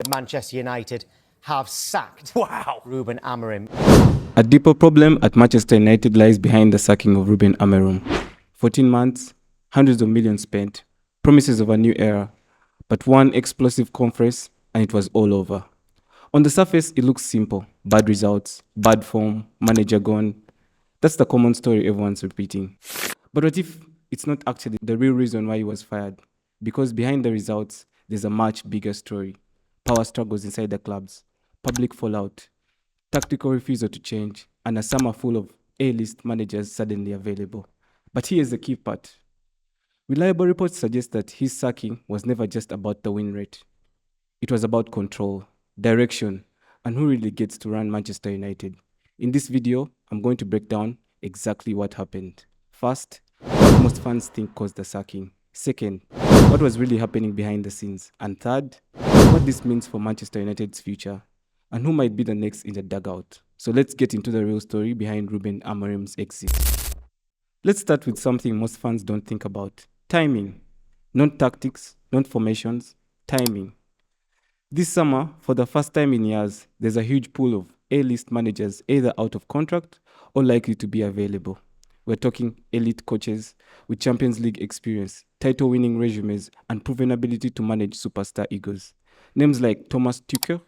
Manchester United have sacked Ruben Amorim. A deeper problem at Manchester United lies behind the sacking of Ruben Amorim. 14 months, hundreds of millions spent, promises of a new era, but one explosive conference and it was all over. On the surface, it looks simple. Bad results, bad form, manager gone. That's the common story everyone's repeating. But what if it's not actually the real reason why he was fired? Because behind the results, there's a much bigger story. Power struggles inside the clubs, public fallout, tactical refusal to change, and a summer full of A-list managers suddenly available. But here's the key part. Reliable reports suggest that his sacking was never just about the win rate. It was about control, direction, and who really gets to run Manchester United. In this video, I'm going to break down exactly what happened. First, what most fans think caused the sacking. Second, what was really happening behind the scenes. And third, what this means for Manchester United's future, and who might be the next in the dugout. So let's get into the real story behind Ruben Amorim's exit. Let's start with something most fans don't think about. Timing. Not tactics, not formations, timing. This summer, for the first time in years, there's a huge pool of A-list managers either out of contract or likely to be available. We're talking elite coaches with Champions League experience, title-winning resumes, and proven ability to manage superstar egos. Names like Thomas Tuchel,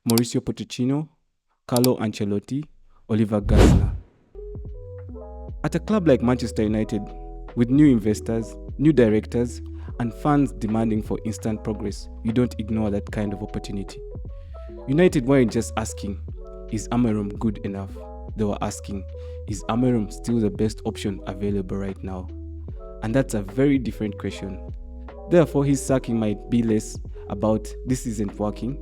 Mauricio Pochettino, Carlo Ancelotti, Oliver Glasner. At a club like Manchester United, with new investors, new directors, and fans demanding for instant progress, you don't ignore that kind of opportunity. United weren't just asking, is Amorim good enough? They were asking, is Amorim still the best option available right now? And that's a very different question. Therefore, his sacking might be less about this isn't working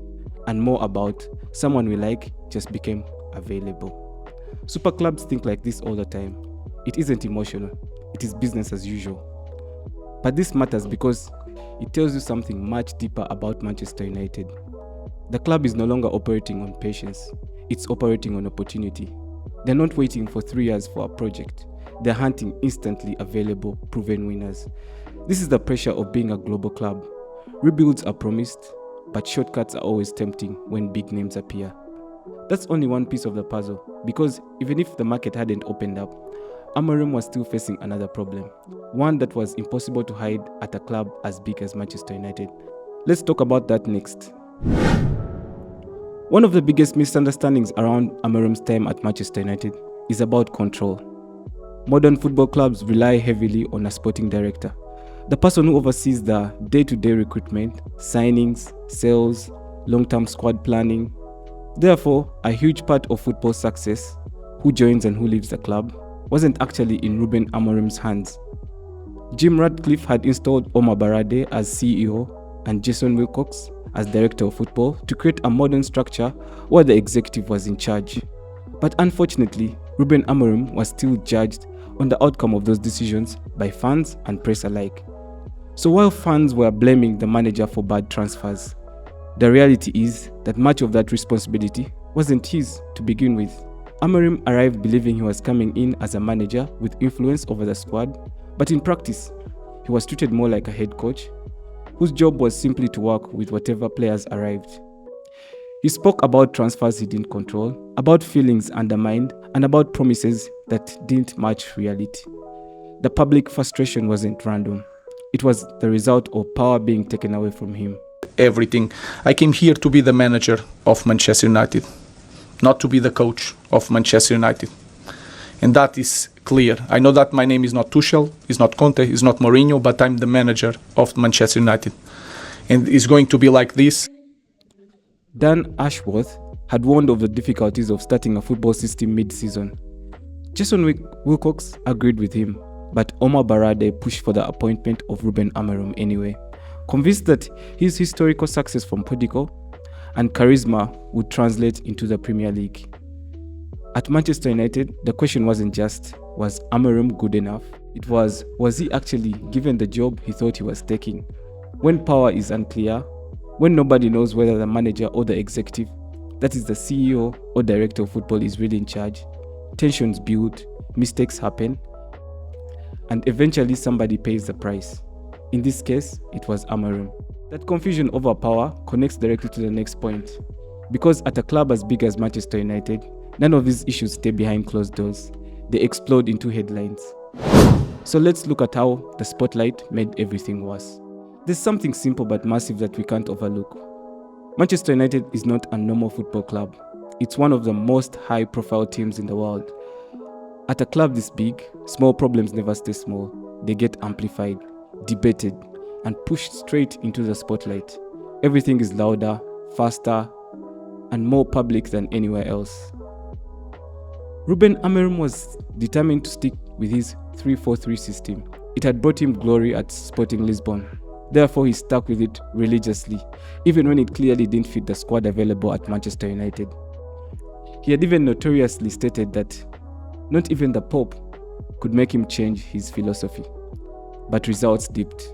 and more about someone we like just became available. Super clubs think like this all the time. It isn't emotional, it is business as usual. But this matters because it tells you something much deeper about Manchester United. The club is no longer operating on patience, it's operating on opportunity. They're not waiting for 3 years for a project. They're hunting instantly available, proven winners. This is the pressure of being a global club. Rebuilds are promised, but shortcuts are always tempting when big names appear. That's only one piece of the puzzle, because even if the market hadn't opened up, Amorim was still facing another problem, one that was impossible to hide at a club as big as Manchester United. Let's talk about that next. One of the biggest misunderstandings around Amorim's time at Manchester United is about control. Modern football clubs rely heavily on a sporting director, the person who oversees the day-to-day recruitment, signings, sales, long-term squad planning. Therefore, a huge part of football success, who joins and who leaves the club, wasn't actually in Ruben Amorim's hands. Jim Ratcliffe had installed Omar Barade as CEO and Jason Wilcox as director of football to create a modern structure where the executive was in charge. But unfortunately, Ruben Amorim was still judged on the outcome of those decisions by fans and press alike. So while fans were blaming the manager for bad transfers, the reality is that much of that responsibility wasn't his to begin with. Amorim arrived believing he was coming in as a manager with influence over the squad, but in practice, he was treated more like a head coach, whose job was simply to work with whatever players arrived. He spoke about transfers he didn't control, about feelings undermined, and about promises that didn't match reality. The public frustration wasn't random. It was the result of power being taken away from him. Everything. I came here to be the manager of Manchester United, not to be the coach of Manchester United. And that is clear. I know that my name is not Tuchel, is not Conte, is not Mourinho, but I'm the manager of Manchester United. And it's going to be like this. Dan Ashworth had warned of the difficulties of starting a football system mid-season. Jason Wilcox agreed with him, but Omar Barade pushed for the appointment of Ruben Amorim anyway, convinced that his historical success from Portugal and charisma would translate into the Premier League. At Manchester United, the question wasn't just, was Amorim good enough? It was he actually given the job he thought he was taking? When power is unclear, when nobody knows whether the manager or the executive, that is the CEO or director of football, is really in charge, tensions build, mistakes happen, and eventually somebody pays the price. In this case, it was Amorim. That confusion over power connects directly to the next point. Because at a club as big as Manchester United, none of these issues stay behind closed doors. They explode into headlines. So let's look at how the spotlight made everything worse. There's something simple but massive that we can't overlook. Manchester United is not a normal football club. It's one of the most high-profile teams in the world. At a club this big, small problems never stay small. They get amplified, debated, and pushed straight into the spotlight. Everything is louder, faster, and more public than anywhere else. Ruben Amorim was determined to stick with his 3-4-3 system. It had brought him glory at Sporting Lisbon. Therefore, he stuck with it religiously, even when it clearly didn't fit the squad available at Manchester United. He had even notoriously stated that not even the Pope could make him change his philosophy. But results dipped.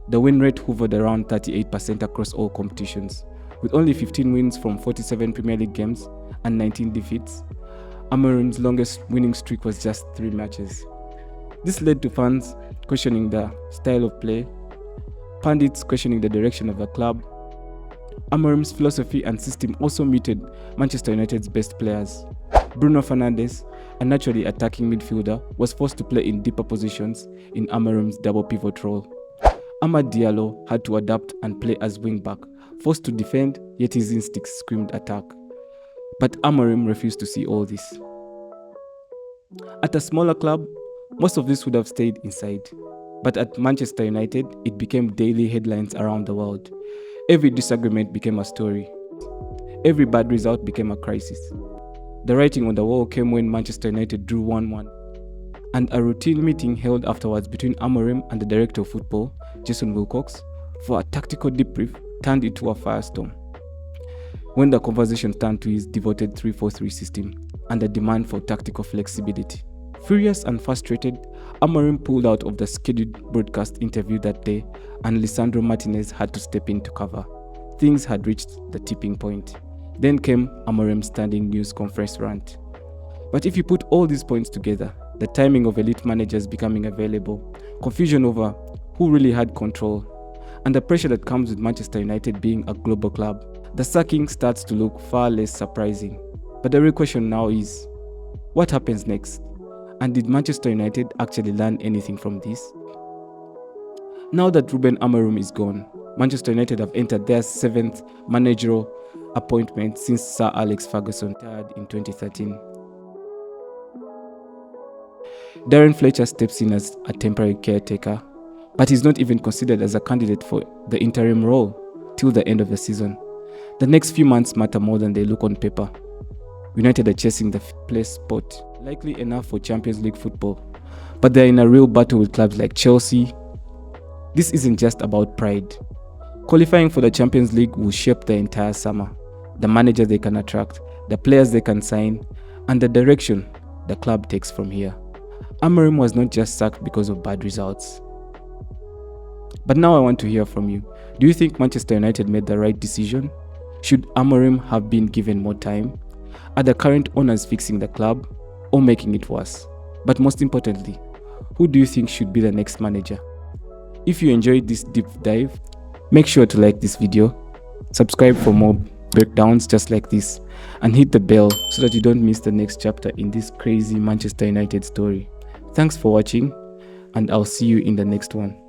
The win rate hovered around 38% across all competitions. With only 15 wins from 47 Premier League games and 19 defeats, Amorim's longest winning streak was just 3 matches. This led to fans questioning the style of play, pundits questioning the direction of the club. Amorim's philosophy and system also muted Manchester United's best players. Bruno Fernandes, a naturally attacking midfielder, was forced to play in deeper positions in Amorim's double pivot role. Amad Diallo had to adapt and play as wing-back, forced to defend, yet his instincts screamed attack. But Amorim refused to see all this. At a smaller club, most of this would have stayed inside. But at Manchester United, it became daily headlines around the world. Every disagreement became a story. Every bad result became a crisis. The writing on the wall came when Manchester United drew 1-1. And a routine meeting held afterwards between Amorim and the director of football, Jason Wilcox, for a tactical debrief turned into a firestorm. When the conversation turned to his devoted 3-4-3 system and the demand for tactical flexibility. Furious and frustrated, Amorim pulled out of the scheduled broadcast interview that day, and Lisandro Martinez had to step in to cover. Things had reached the tipping point. Then came Amorim's standing news conference rant. But if you put all these points together, the timing of elite managers becoming available, confusion over who really had control, and the pressure that comes with Manchester United being a global club, the sacking starts to look far less surprising. But the real question now is, what happens next? And did Manchester United actually learn anything from this? Now that Ruben Amorim is gone, Manchester United have entered their 7th managerial appointment since Sir Alex Ferguson retired in 2013. Darren Fletcher steps in as a temporary caretaker, but he's not even considered as a candidate for the interim role till the end of the season. The next few months matter more than they look on paper. United are chasing the place spot, likely enough for Champions League football, but they're in a real battle with clubs like Chelsea. This isn't just about pride. Qualifying for the Champions League will shape the entire summer. The manager they can attract, the players they can sign, and the direction the club takes from here. Amorim was not just sacked because of bad results. But now I want to hear from you. Do you think Manchester United made the right decision? Should Amorim have been given more time? Are the current owners fixing the club or making it worse? But most importantly, who do you think should be the next manager? If you enjoyed this deep dive, make sure to like this video, subscribe for more breakdowns just like this, and hit the bell so that you don't miss the next chapter in this crazy Manchester United story. Thanks for watching, and I'll see you in the next one.